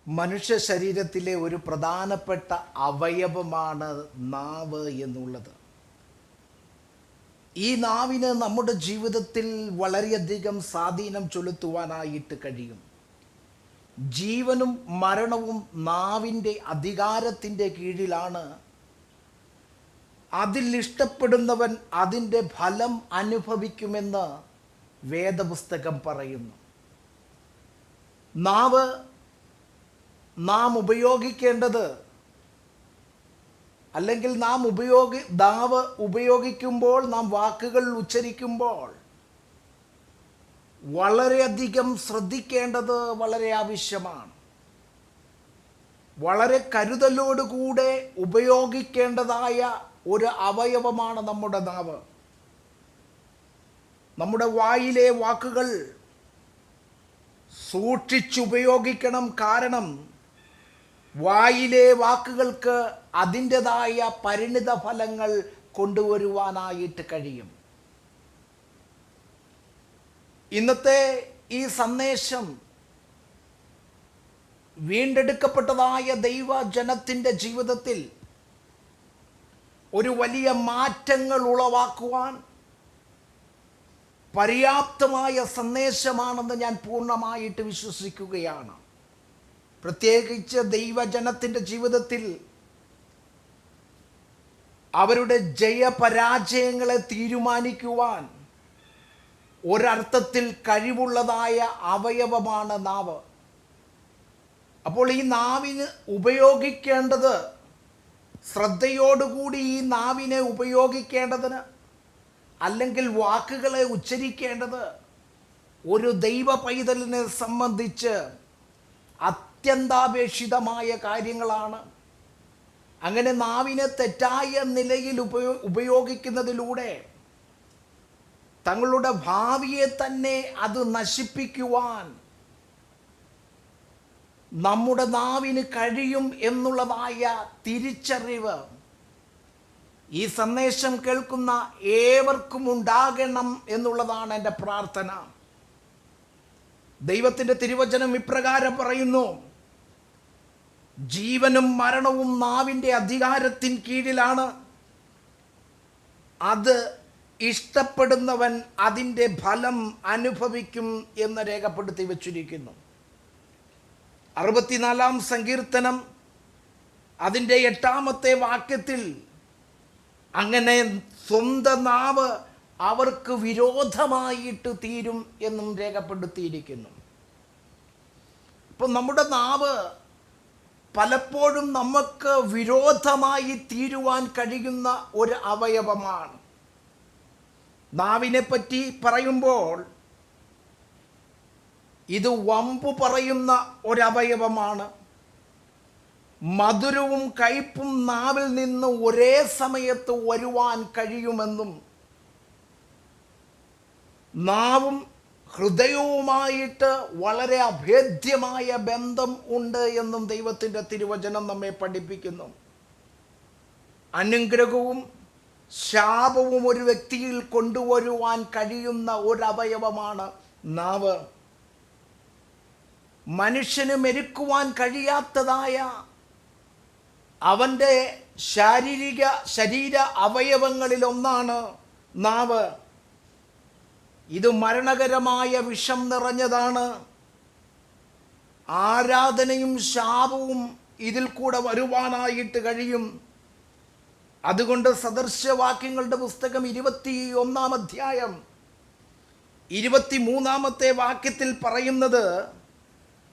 മനുഷ്യ ശരീരത്തിലെ ഒരു പ്രധാനപ്പെട്ട അവയവമാണ് നാവ് എന്നുള്ളത്. ഈ നാവിന് നമ്മുടെ ജീവിതത്തിൽ വളരെയധികം സ്വാധീനം ചെലുത്തുവാനായിട്ട് കഴിയും. ജീവനും മരണവും നാവിൻ്റെ അധികാരത്തിൻ്റെ കീഴിലാണ്. അതിൽ ഇഷ്ടപ്പെടുന്നവൻ അതിൻ്റെ ഫലം അനുഭവിക്കുമെന്ന് വേദപുസ്തകം പറയുന്നു. നാവ് നാം ഉപയോഗിക്കേണ്ടത്, അല്ലെങ്കിൽ നാവ് ഉപയോഗിക്കുമ്പോൾ, നാം വാക്കുകൾ ഉച്ചരിക്കുമ്പോൾ വളരെയധികം ശ്രദ്ധിക്കേണ്ടത് വളരെ ആവശ്യമാണ്. വളരെ കരുതലോടുകൂടെ ഉപയോഗിക്കേണ്ടതായ ഒരു അവയവമാണ് നമ്മുടെ നാവ്. നമ്മുടെ വായിലെ വാക്കുകൾ സൂക്ഷിച്ചുപയോഗിക്കണം. കാരണം വായിലെ വാക്കുകൾക്ക് അതിൻ്റെതായ പരിണിത ഫലങ്ങൾ കൊണ്ടുവരുവാനായിട്ട് കഴിയും. ഇന്നത്തെ ഈ സന്ദേശം വീണ്ടെടുക്കപ്പെട്ടതായ ദൈവജനത്തിൻ്റെ ജീവിതത്തിൽ ഒരു വലിയ മാറ്റങ്ങൾ ഉളവാക്കുവാൻ പര്യാപ്തമായ സന്ദേശമാണെന്ന് ഞാൻ പൂർണ്ണമായിട്ട് വിശ്വസിക്കുകയാണ്. പ്രത്യേകിച്ച് ദൈവജനത്തിൻ്റെ ജീവിതത്തിൽ അവരുടെ ജയപരാജയങ്ങളെ തീരുമാനിക്കുവാൻ ഒരർത്ഥത്തിൽ കഴിവുള്ളതായ അവയവമാണ് നാവ്. അപ്പോൾ ഈ നാവിന് ഉപയോഗിക്കേണ്ടത്, ശ്രദ്ധയോടുകൂടി ഈ നാവിനെ ഉപയോഗിക്കേണ്ടതിന്, അല്ലെങ്കിൽ വാക്കുകളെ ഉച്ചരിക്കേണ്ടത് ഒരു ദൈവ പൈതലിനെ സംബന്ധിച്ച് അത്യന്താപേക്ഷിതമായ കാര്യങ്ങളാണ്. അങ്ങനെ നാവിനെ തെറ്റായ നിലയിൽ ഉപയോഗിക്കുന്നതിലൂടെ തങ്ങളുടെ ഭാവിയെ തന്നെ അത് നശിപ്പിക്കുവാൻ നമ്മുടെ നാവിന് കഴിയും എന്നുള്ളതായ തിരിച്ചറിവ് ഈ സന്ദേശം കേൾക്കുന്ന ഏവർക്കും ഉണ്ടാകണം എന്നുള്ളതാണ് എൻ്റെ പ്രാർത്ഥന. ദൈവത്തിൻ്റെ തിരുവചനം ഇപ്രകാരം പറയുന്നു: ജീവനും മരണവും നാവിൻ്റെ അധികാരത്തിന് കീഴിലാണ്. അത് ഇഷ്ടപ്പെടുന്നവൻ അതിൻ്റെ ഫലം അനുഭവിക്കും എന്ന് രേഖപ്പെടുത്തി വച്ചിരിക്കുന്നു. 64-ാം സങ്കീർത്തനം അതിൻ്റെ 8-ാമത്തെ വാക്യത്തിൽ അങ്ങനെ സ്വന്തം നാവ് അവർക്ക് വിരോധമായിട്ട് തീരും എന്നും രേഖപ്പെടുത്തിയിരിക്കുന്നു. ഇപ്പം നമ്മുടെ നാവ് പലപ്പോഴും നമുക്ക് വിരോധമായി തീരുവാൻ കഴിയുന്ന ഒരു അവയവമാണ്. നാവിനെ പറ്റി പറയുമ്പോൾ ഇത് വമ്പു പറയുന്ന ഒരവയവമാണ്. മധുരവും കയ്പും നാവിൽ നിന്ന് ഒരേ സമയത്ത് വരുവാൻ കഴിയുമെന്നും നാവും ഹൃദയവുമായിട്ട് വളരെ അഭേദ്യമായ ബന്ധം ഉണ്ട് എന്നും ദൈവത്തിൻ്റെ തിരുവചനം നമ്മെ പഠിപ്പിക്കുന്നു. അനുഗ്രഹവും ശാപവും ഒരു വ്യക്തിയിൽ കൊണ്ടുവരുവാൻ കഴിയുന്ന ഒരവയവമാണ് നാവ്. മനുഷ്യന് മെരുക്കുവാൻ കഴിയാത്തതായ അവൻ്റെ ശരീര അവയവങ്ങളിലൊന്നാണ് നാവ്. ഇത് മരണകരമായ വിഷം നിറഞ്ഞതാണ്. ആരാധനയും ശാപവും ഇതിൽ കൂടെ വരുവാനായിട്ട് കഴിയും. അതുകൊണ്ട് സദൃശവാക്യങ്ങളുടെ പുസ്തകം 21-ാം അധ്യായം 23-ാമത്തെ വാക്യത്തിൽ പറയുന്നത്,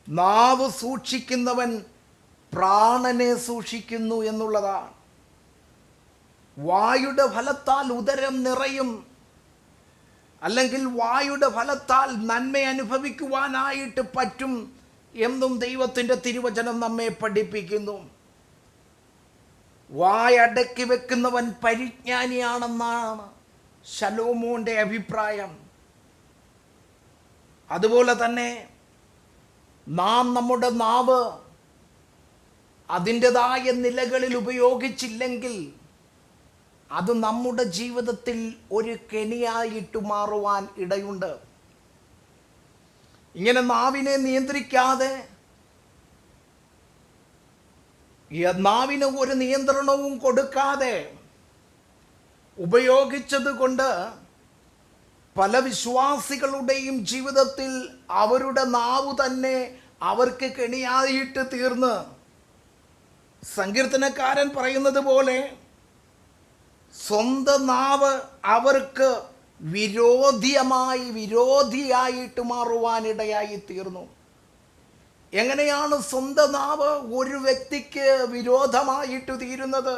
നാവ് സൂക്ഷിക്കുന്നവൻ പ്രാണനെ സൂക്ഷിക്കുന്നു എന്നുള്ളതാണ്. വായുടെ ഫലത്താൽ ഉദരം നിറയും, അല്ലെങ്കിൽ വായുടെ ഫലത്താൽ നന്മ അനുഭവിക്കുവാനായിട്ട് പറ്റും എന്നും ദൈവത്തിൻ്റെ തിരുവചനം നമ്മെ പഠിപ്പിക്കുന്നു. വായടക്കി വെക്കുന്നവൻ പരിജ്ഞാനിയാണെന്നാണ് ശലോമോന്റെ അഭിപ്രായം. അതുപോലെ തന്നെ നാം നമ്മുടെ നാവ് അതിൻ്റെതായ നിലകളിൽ ഉപയോഗിച്ചില്ലെങ്കിൽ അത് നമ്മുടെ ജീവിതത്തിൽ ഒരു കെണിയായിട്ട് മാറുവാൻ ഇടയുണ്ട്. ഇങ്ങനെ നാവിനെ നിയന്ത്രിക്കാതെ നാവിന് ഒരു നിയന്ത്രണവും കൊടുക്കാതെ ഉപയോഗിച്ചത് കൊണ്ട് പല വിശ്വാസികളുടെയും ജീവിതത്തിൽ അവരുടെ നാവ് തന്നെ അവർക്ക് കെണിയായിട്ട് തീർന്ന്, സങ്കീർത്തനക്കാരൻ പറയുന്നത് പോലെ സ്വന്തം നാവ് അവർക്ക് വിരോധിയായിട്ട് മാറുവാനിടയായി തീർന്നു. എങ്ങനെയാണ് സ്വന്തം നാവ് ഒരു വ്യക്തിക്ക് വിരോധമായിട്ട് തീരുന്നത്,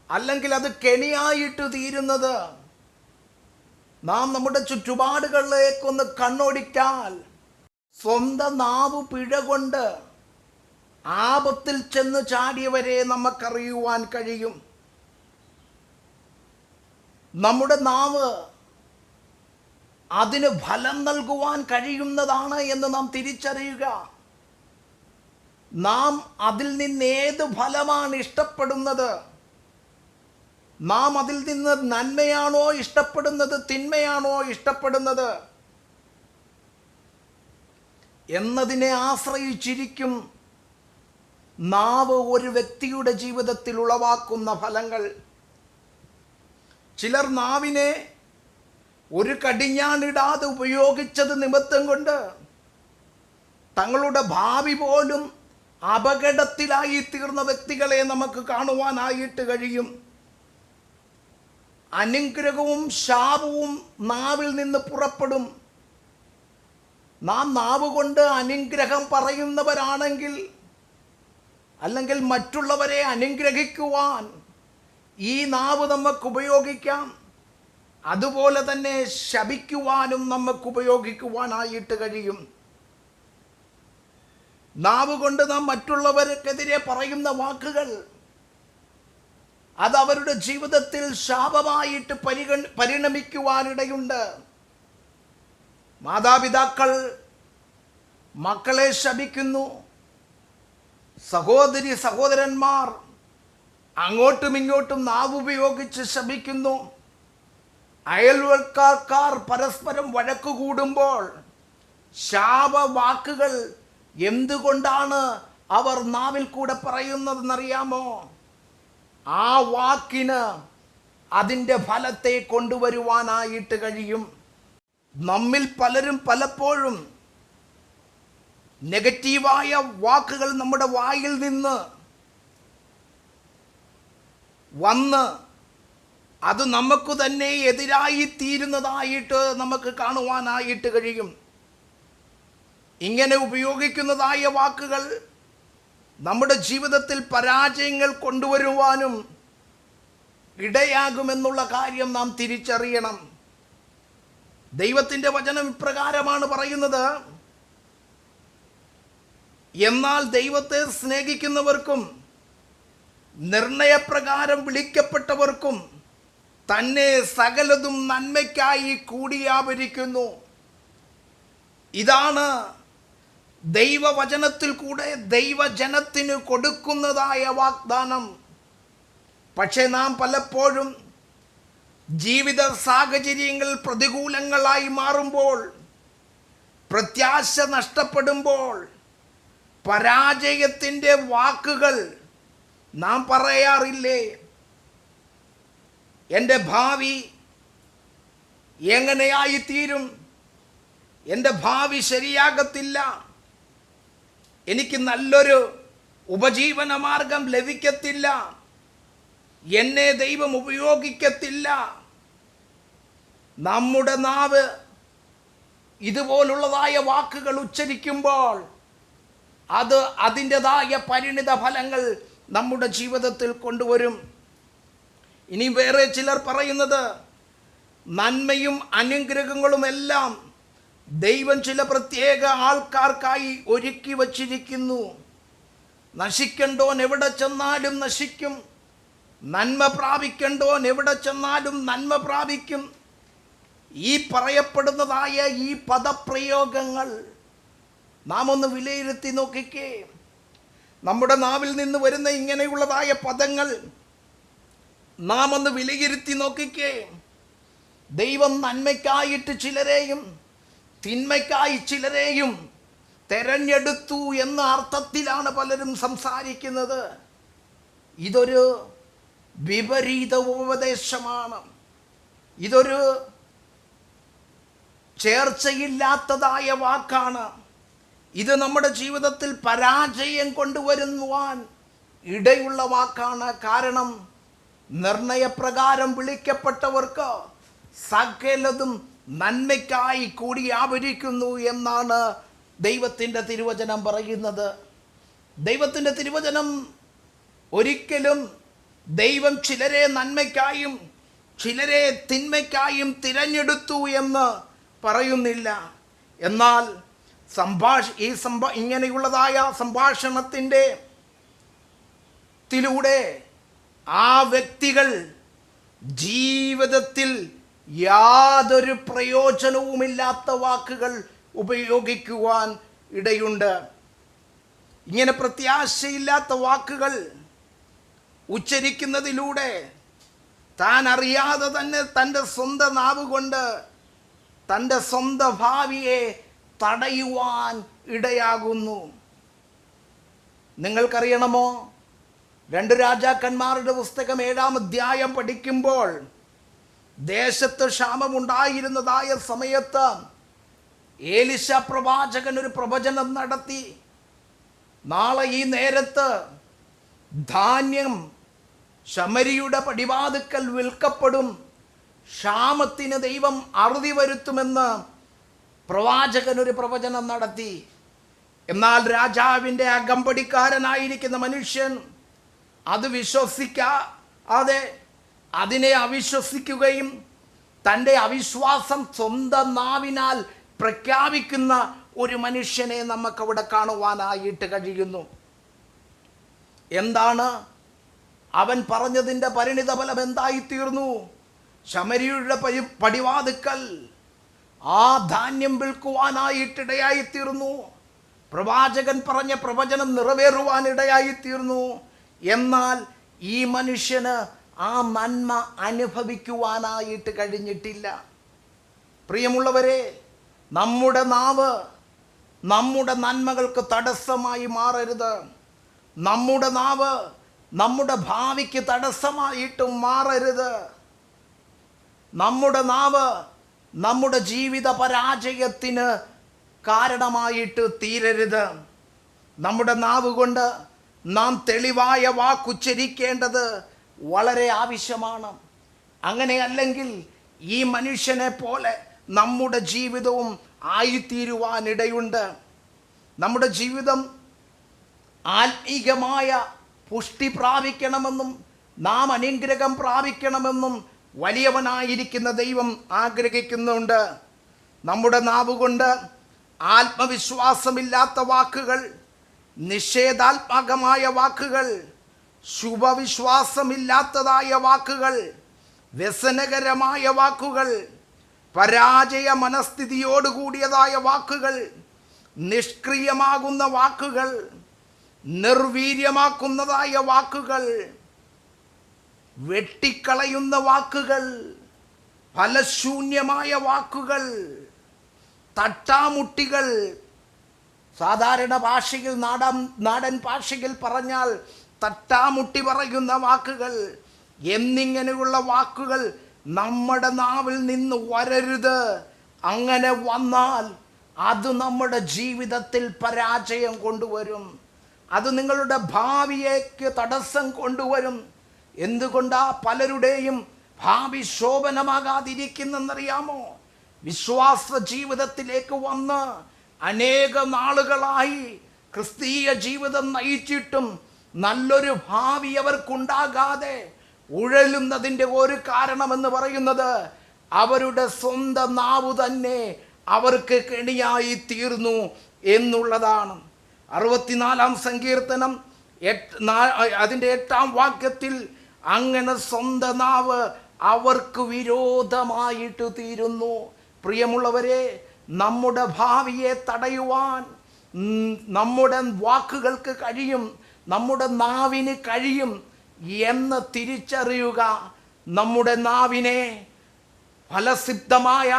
അല്ലെങ്കിൽ അത് കെണിയായിട്ട് തീരുന്നത്? നാം നമ്മുടെ ചുറ്റുപാടുകളിലേക്കൊന്ന് കണ്ണോടിച്ചാൽ സ്വന്തം നാവ് പിഴ കൊണ്ട് ആപത്തിൽ ചെന്ന് ചാടിയവരെ നമുക്കറിയുവാൻ കഴിയും. നമ്മുടെ നാവ് അതിന് ഫലം നൽകുവാൻ കഴിയുന്നതാണ് എന്ന് നാം തിരിച്ചറിയുക. നാം അതിൽ നിന്ന് ഏത് ഫലമാണ് ഇഷ്ടപ്പെടുന്നത്? നാം അതിൽ നിന്ന് നന്മയാണോ ഇഷ്ടപ്പെടുന്നത്, തിന്മയാണോ ഇഷ്ടപ്പെടുന്നത് എന്നതിനെ ആശ്രയിച്ചിരിക്കും നാവ് ഒരു വ്യക്തിയുടെ ജീവിതത്തിൽ ഉളവാക്കുന്ന ഫലങ്ങൾ. ചിലർ നാവിനെ ഒരു കടിഞ്ഞാണിടാതെ ഉപയോഗിച്ചത് നിമിത്തം കൊണ്ട് തങ്ങളുടെ ഭാവി പോലും അപകടത്തിലായി തീർന്ന വ്യക്തികളെ നമുക്ക് കാണുവാനായിട്ട് കഴിയും. അനുഗ്രഹവും ശാപവും നാവിൽ നിന്ന് പുറപ്പെടും. നാം നാവ് കൊണ്ട് അനുഗ്രഹം പറയുന്നവരാണെങ്കിൽ, അല്ലെങ്കിൽ മറ്റുള്ളവരെ അനുഗ്രഹിക്കുവാൻ ഈ നാവ് നമുക്ക് ഉപയോഗിക്കാം. അതുപോലെ തന്നെ ശപിക്കുവാനും നമുക്ക് ഉപയോഗിക്കുവാനായിട്ട് കഴിയും. നാവ് കൊണ്ട് നാം മറ്റുള്ളവർക്കെതിരെ പറയുന്ന വാക്കുകൾ അത് അവരുടെ ജീവിതത്തിൽ ശാപമായിട്ട് പരിണമിക്കുവാനിടയുണ്ട്. മാതാപിതാക്കൾ മക്കളെ ശപിക്കുന്നു, സഹോദരന്മാർ അങ്ങോട്ടും ഇങ്ങോട്ടും നാവ് ഉപയോഗിച്ച് ശപിക്കുന്നു, അയൽവക്കാർ പരസ്പരം വഴക്കു കൂടുമ്പോൾ ശാപവാക്കുകൾ എന്തുകൊണ്ടാണ് അവർ നാവിൽ കൂടെ പറയുന്നതെന്നറിയാമോ? ആ വാക്കിന് അതിൻ്റെ ഫലത്തെ കൊണ്ടുവരുവാനായിട്ട് കഴിയും. നമ്മിൽ പലരും പലപ്പോഴും നെഗറ്റീവായ വാക്കുകൾ നമ്മുടെ വായിൽ നിന്ന് വന്ന് അത് നമുക്ക് തന്നെ എതിരായി തീരുന്നതായിട്ട് നമുക്ക് കാണുവാനായിട്ട് കഴിയും. ഇങ്ങനെ ഉപയോഗിക്കുന്നതായ വാക്കുകൾ നമ്മുടെ ജീവിതത്തിൽ പരാജയങ്ങൾ കൊണ്ടുവരുവാനും ഇടയാകുമെന്നുള്ള കാര്യം നാം തിരിച്ചറിയണം. ദൈവത്തിൻ്റെ വചനം ഇപ്രകാരമാണ് പറയുന്നത്: എന്നാൽ ദൈവത്തെ സ്നേഹിക്കുന്നവർക്കും നിർണയപ്രകാരം വിളിക്കപ്പെട്ടവർക്കും തന്നെ സകലതും നന്മയ്ക്കായി കൂടിയാവരിക്കുന്നു. ഇതാണ് ദൈവവചനത്തിൽ കൂടെ ദൈവജനത്തിന് കൊടുക്കുന്നതായ വാഗ്ദാനം. പക്ഷേ നാം പലപ്പോഴും ജീവിത സാഹചര്യങ്ങൾ പ്രതികൂലങ്ങളായി മാറുമ്പോൾ, പ്രത്യാശ നഷ്ടപ്പെടുമ്പോൾ, പരാജയത്തിൻ്റെ വാക്കുകൾ നാം പറയാറില്ലേ? എൻ്റെ ഭാവി എങ്ങനെയായിത്തീരും? എൻ്റെ ഭാവി ശരിയാകത്തില്ല, എനിക്ക് നല്ലൊരു ഉപജീവന മാർഗം ലഭിക്കത്തില്ല, എന്നെ ദൈവം ഉപയോഗിക്കത്തില്ല. നമ്മുടെ നാവ് ഇതുപോലുള്ളതായ വാക്കുകൾ ഉച്ചരിക്കുമ്പോൾ അത് അതിൻ്റെതായ പരിണിത ഫലങ്ങൾ നമ്മുടെ ജീവിതത്തിൽ കൊണ്ടുവരും. ഇനി വേറെ ചിലർ പറയുന്നത്, നന്മയും അനുഗ്രഹങ്ങളുമെല്ലാം ദൈവം ചില പ്രത്യേക ആൾക്കാർക്കായി ഒരുക്കി വച്ചിരിക്കുന്നു. നശിക്കണ്ടോൻ എവിടെ ചെന്നാലും നശിക്കും, നന്മ പ്രാപിക്കണ്ടോൻ എവിടെ ചെന്നാലും നന്മ പ്രാപിക്കും. ഈ പറയപ്പെടുന്നതായ ഈ പദപ്രയോഗങ്ങൾ നാം ഒന്ന് വിലയിരുത്തി നോക്കിക്കേ. നമ്മുടെ നാവിൽ നിന്ന് വരുന്ന ഇങ്ങനെയുള്ളതായ പദങ്ങൾ നാം ഒന്ന് വിലയിരുത്തി നോക്കിക്കേ. ദൈവം നന്മയ്ക്കായിട്ട് ചിലരെയും തിന്മയ്ക്കായി ചിലരെയും തെരഞ്ഞെടുത്തു എന്ന അർത്ഥത്തിലാണ് പലരും സംസാരിക്കുന്നത്. ഇതൊരു വിപരീത ഉപദേശമാണ്. ഇതൊരു ചേർച്ചയില്ലാത്തതായ വാക്കാണ്. ഇത് നമ്മുടെ ജീവിതത്തിൽ പരാജയം കൊണ്ടുവരുവാൻ ഇടയുള്ള വാക്കാണ്. കാരണം നിർണയപ്രകാരം വിളിക്കപ്പെട്ടവർക്ക് സകലതും നന്മയ്ക്കായി കൂടി ആവരിക്കുന്നു എന്നാണ് ദൈവത്തിൻ്റെ തിരുവചനം പറയുന്നത്. ദൈവത്തിൻ്റെ തിരുവചനം ഒരിക്കലും ദൈവം ചിലരെ നന്മയ്ക്കായും ചിലരെ തിന്മയ്ക്കായും തിരഞ്ഞെടുത്തു എന്ന് പറയുന്നില്ല. എന്നാൽ ഇങ്ങനെയുള്ളതായ സംഭാഷണത്തിൻ്റെ ത്തിലൂടെ ആ വ്യക്തികൾ ജീവിതത്തിൽ യാതൊരു പ്രയോജനവുമില്ലാത്ത വാക്കുകൾ ഉപയോഗിക്കുവാൻ ഇടയുണ്ട്. ഇങ്ങനെ പ്രത്യാശയില്ലാത്ത വാക്കുകൾ ഉച്ചരിക്കുന്നതിലൂടെ താൻ അറിയാതെ തന്നെ തൻ്റെ സ്വന്തം നാവ് കൊണ്ട് തൻ്റെ സ്വന്തം ഭാവിയെ തടയുവാൻ ഇടയാകുന്നു. നിങ്ങൾക്കറിയണമോ, 2 രാജാക്കന്മാരുടെ പുസ്തകം 7-ാം അധ്യായം പഠിക്കുമ്പോൾ ദേശത്ത് ക്ഷാമമുണ്ടായിരുന്നതായ സമയത്ത് ഏലിശ പ്രവാചകൻ ഒരു പ്രവചനം നടത്തി. നാളെ ഈ നേരത്ത് ധാന്യം ശമരിയുടെ പടിവാതുക്കൽ വിൽക്കപ്പെടും, ക്ഷാമത്തിന് ദൈവം അറുതി വരുത്തുമെന്ന് പ്രവാചകൻ ഒരു പ്രവചനം നടത്തി. എന്നാൽ രാജാവിൻ്റെ അകമ്പടിക്കാരനായിരിക്കുന്ന മനുഷ്യൻ അത് വിശ്വസിക്കാതെ അതിനെ അവിശ്വസിക്കുകയും തൻ്റെ അവിശ്വാസം സ്വന്തം നാവിനാൽ പ്രഖ്യാപിക്കുന്ന ഒരു മനുഷ്യനെ നമുക്കവിടെ കാണുവാനായിട്ട് കഴിയുന്നു. എന്താണ് അവൻ പറഞ്ഞതിൻ്റെ പരിണിതഫലം എന്തായിത്തീർന്നു? ശമരിയുടെ പടിവാതുക്കൽ ആ ധാന്യം വിൽക്കുവാനായിട്ടിടയായിത്തീർന്നു. പ്രവാചകൻ പറഞ്ഞ പ്രവചനം നിറവേറുവാനിടയായിത്തീർന്നു. എന്നാൽ ഈ മനുഷ്യന് ആ നന്മ അനുഭവിക്കുവാനായിട്ട് കഴിഞ്ഞിട്ടില്ല. പ്രിയമുള്ളവരെ, നമ്മുടെ നാവ് നമ്മുടെ നന്മകൾക്ക് തടസ്സമായി മാറരുത്. നമ്മുടെ നാവ് നമ്മുടെ ഭാവിക്ക് തടസ്സമായിട്ടും മാറരുത്. നമ്മുടെ നാവ് നമ്മുടെ ജീവിത പരാജയത്തിന് കാരണമായിട്ട് തീരരുത്. നമ്മുടെ നാവ് കൊണ്ട് നാം തെളിവായ വാക്കുച്ചരിക്കേണ്ടത് വളരെ ആവശ്യമാണ്. അങ്ങനെയല്ലെങ്കിൽ ഈ മനുഷ്യനെ പോലെ നമ്മുടെ ജീവിതവും ആയിത്തീരുവാനിടയുണ്ട്. നമ്മുടെ ജീവിതം ആത്മീകമായ പുഷ്ടി പ്രാപിക്കണമെന്നും നാം അനുഗ്രഹം പ്രാപിക്കണമെന്നും വലിയവനായിരിക്കുന്ന ദൈവം ആഗ്രഹിക്കുന്നുണ്ട്. നമ്മുടെ നാവുകൊണ്ട് ആത്മവിശ്വാസമില്ലാത്ത വാക്കുകൾ, നിഷേധാത്മകമായ വാക്കുകൾ, ശുഭവിശ്വാസമില്ലാത്തതായ വാക്കുകൾ, വ്യസനകരമായ വാക്കുകൾ, പരാജയ മനസ്ഥിതിയോടുകൂടിയതായ വാക്കുകൾ, നിഷ്ക്രിയമാകുന്ന വാക്കുകൾ, നിർവീര്യമാക്കുന്നതായ വാക്കുകൾ, വെട്ടിക്കളയുന്ന വാക്കുകൾ, ഫലശൂന്യമായ വാക്കുകൾ, തട്ടാമുട്ടികൾ, സാധാരണ ഭാഷയിൽ നാടൻ ഭാഷയിൽ പറഞ്ഞാൽ തട്ടാമുട്ടി പറയുന്ന വാക്കുകൾ എന്നിങ്ങനെയുള്ള വാക്കുകൾ നമ്മുടെ നാവിൽ നിന്ന് വരരുത്. അങ്ങനെ വന്നാൽ അത് നമ്മുടെ ജീവിതത്തിൽ പരാജയം കൊണ്ടുവരും. അത് നിങ്ങളുടെ ഭാവിയേക്ക് തടസ്സം കൊണ്ടുവരും. എന്തുകൊണ്ടാ പലരുടെയും ഭാവി ശോഭനമാകാതിരിക്കുന്നെന്നറിയാമോ? വിശ്വാസ ജീവിതത്തിലേക്ക് വന്ന് അനേക നാളുകളായി ക്രിസ്തീയ ജീവിതം നയിച്ചിട്ടും നല്ലൊരു ഭാവി അവർക്കുണ്ടാകാതെ ഉഴലുന്നതിൻ്റെ ഒരു കാരണമെന്ന് പറയുന്നത് അവരുടെ സ്വന്തം നാവ് തന്നെ അവർക്ക് കെണിയായി തീർന്നു എന്നുള്ളതാണ്. 64-ാം സങ്കീർത്തനം അതിൻ്റെ 8-ാം വാക്യത്തിൽ അങ്ങനെ സ്വന്തം നാവ് അവർക്ക് വിരോധമായിട്ട് തീരുന്നു. പ്രിയമുള്ളവരെ, നമ്മുടെ ഭാവിയെ തടയുവാൻ നമ്മുടെ വാക്കുകൾക്ക് കഴിയും, നമ്മുടെ നാവിന് കഴിയും എന്ന് തിരിച്ചറിയുക. നമ്മുടെ നാവിനെ ഫലസിദ്ധമായ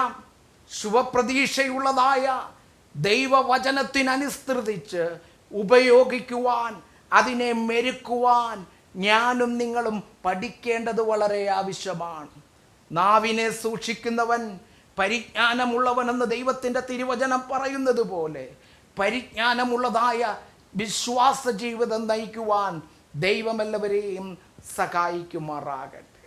ശുഭപ്രതീക്ഷയുള്ളതായ ദൈവവചനത്തിനനുസൃതിച്ച് ഉപയോഗിക്കുവാൻ, അതിനെ മെരുക്കുവാൻ ഞാനും നിങ്ങളും പഠിക്കേണ്ടത് വളരെ ആവശ്യമാണ്. നാവിനെ സൂക്ഷിക്കുന്നവൻ പരിജ്ഞാനമുള്ളവനെന്ന് ദൈവത്തിൻ്റെ തിരുവചനം പറയുന്നത് പോലെ പരിജ്ഞാനമുള്ളതായ വിശ്വാസ ജീവിതം നയിക്കുവാൻ ദൈവമെല്ലാവരെയും സഹായിക്കുമാറാകട്ടെ.